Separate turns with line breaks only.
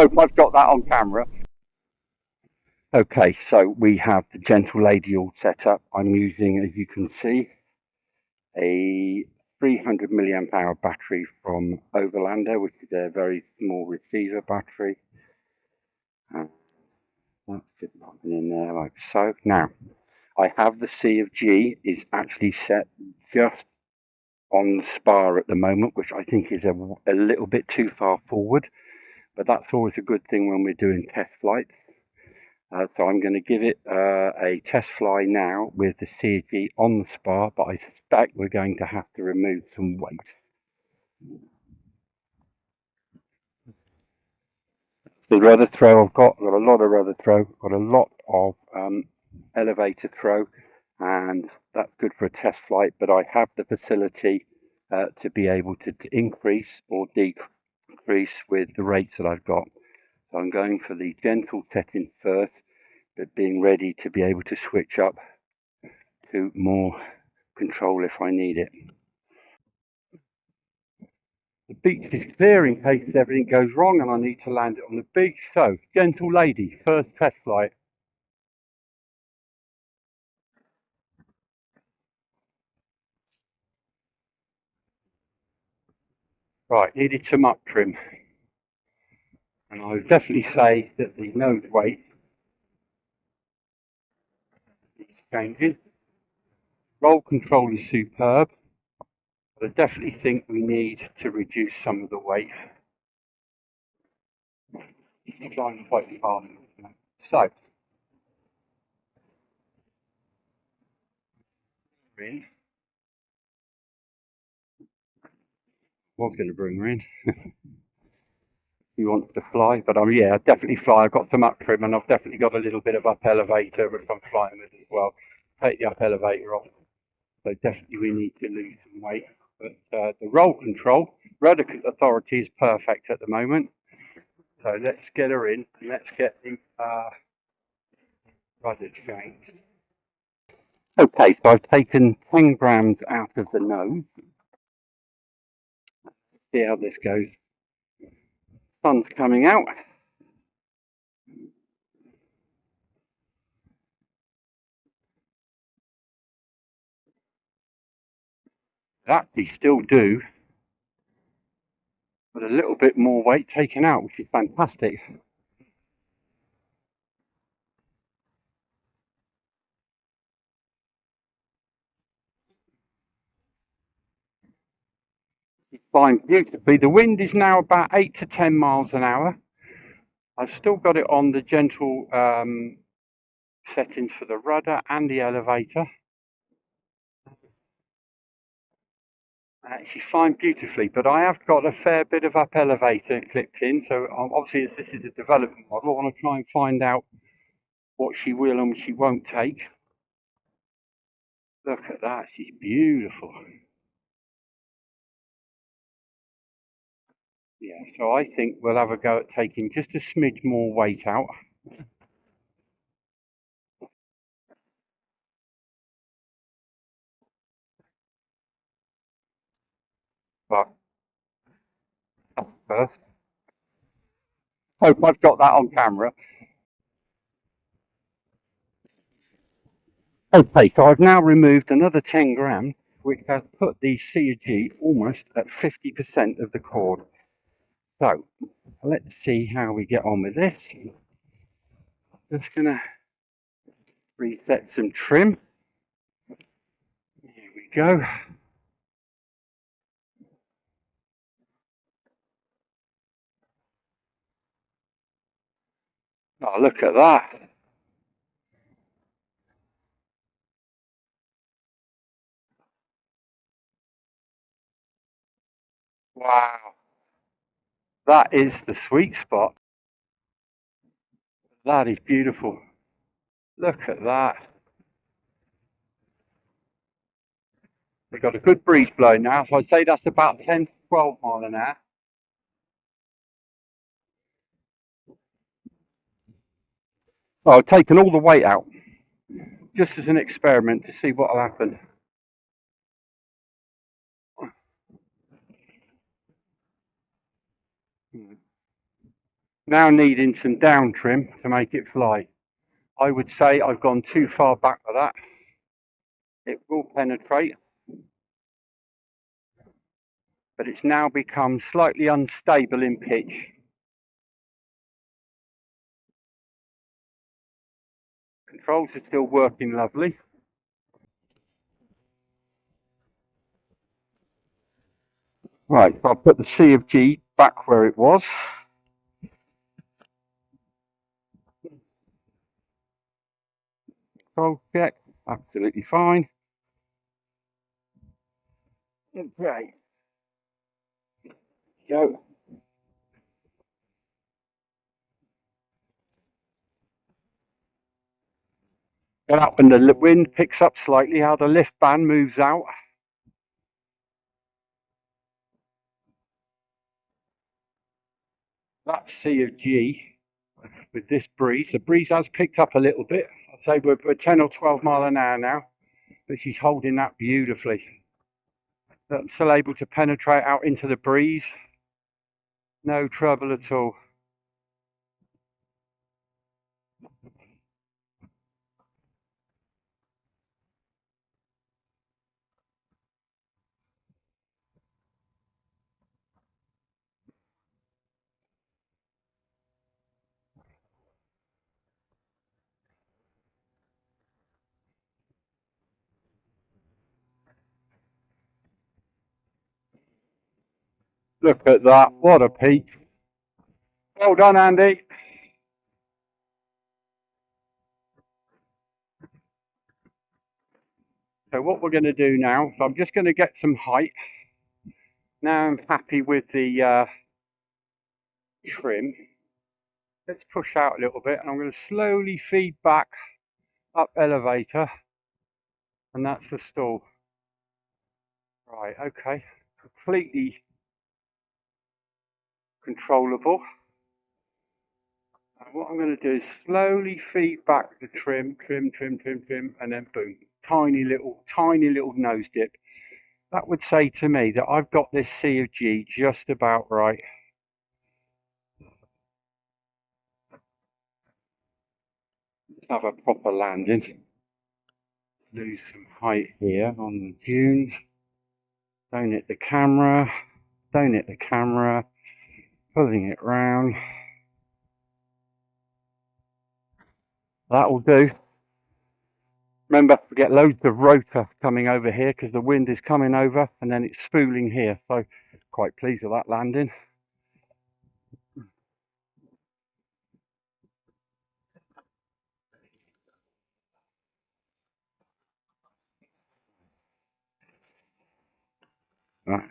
Hope I've got that on camera. Okay, so we have the Genteel Lady all set up. I'm using, as you can see, a 300 milliamp hour battery from Overlander, which is a very small receiver battery. That's just popping in there like so. Now, I have the C of G is actually set just on the spar at the moment, which I think is a little bit too far forward, but that's always a good thing when we're doing test flights. So I'm going to give it a test fly now with the C of G on the spar, but I suspect we're going to have to remove some weight. The rudder throw I've got a lot of rudder throw, got a lot of elevator throw, and that's good for a test flight, but I have the facility to be able to increase or decrease with the rates that I've got. So I'm going for the gentle setting first, but being ready to be able to switch up to more control if I need it. The beach is clear in case everything goes wrong and I need to land it on the beach. So, Genteel Lady, first test flight. Right, needed some up trim. And I would definitely say that the nose weight is changing. Roll control is superb, but I definitely think we need to reduce some of the weight. It's flying quite fast. So, in. Was going to bring her in. He wants to fly, but yeah, I'd definitely fly. I've got some up trim and I've definitely got a little bit of up elevator, which I'm flying with as well. Take the up elevator off. So definitely we need to lose some weight. But the roll control, rudder authority is perfect at the moment. So let's get her in and let's get the rudder changed. Okay, so I've taken 10 grams out of the nose. See how this goes. Sun's coming out. Actually still do, but a little bit more weight taken out, which is fantastic. It's flying beautifully. The wind is now about 8 to 10 miles an hour. I've still got it on the gentle settings for the rudder and the elevator. She's flying beautifully, but I have got a fair bit of up elevator clipped in, so obviously as this is a development model, I want to try and find out what she will and she won't take. Look at that, she's beautiful. Yeah, so I think we'll have a go at taking just a smidge more weight out. But first, hope I've got that on camera. Okay, so I've now removed another 10 grams, which has put the C of G almost at 50% of the cord. So, let's see how we get on with this. Just gonna reset some trim. Here we go. Oh, look at that. Wow. That is the sweet spot. That is beautiful. Look at that. We've got a good breeze blowing now, so I'd say that's about 10 to 12 mile an hour. Oh, I've taken all the weight out, just as an experiment to see what will happen. Now needing some down trim to make it fly. I would say I've gone too far back with that. It will penetrate, but it's now become slightly unstable in pitch. Controls are still working lovely. Right, so I'll put the C of G back where it was. Control check, absolutely fine. Okay, go. Get up and the wind picks up slightly, how the lift band moves out. That's C of G with this breeze. The breeze has picked up a little bit. I'd say we're 10 or 12 mile an hour now, but she's holding that beautifully. I'm still able to penetrate out into the breeze. No trouble at all. Look at that, what a peak. Well done, Andy. So what we're going to do now, so I'm just going to get some height. Now I'm happy with the trim. Let's push out a little bit, and I'm going to slowly feed back up elevator, and that's the stall. Right, okay, completely controllable. And what I'm going to do is slowly feed back the trim, and then boom, tiny little nose dip. That would say to me that I've got this C of G just about right. Let's have a proper landing. Lose some height here on the dunes. Don't hit the camera. Don't hit the camera. Pulling it round. That'll do. Remember, we get loads of rotor coming over here because the wind is coming over and then it's spooling here. So quite pleased with that landing. Right.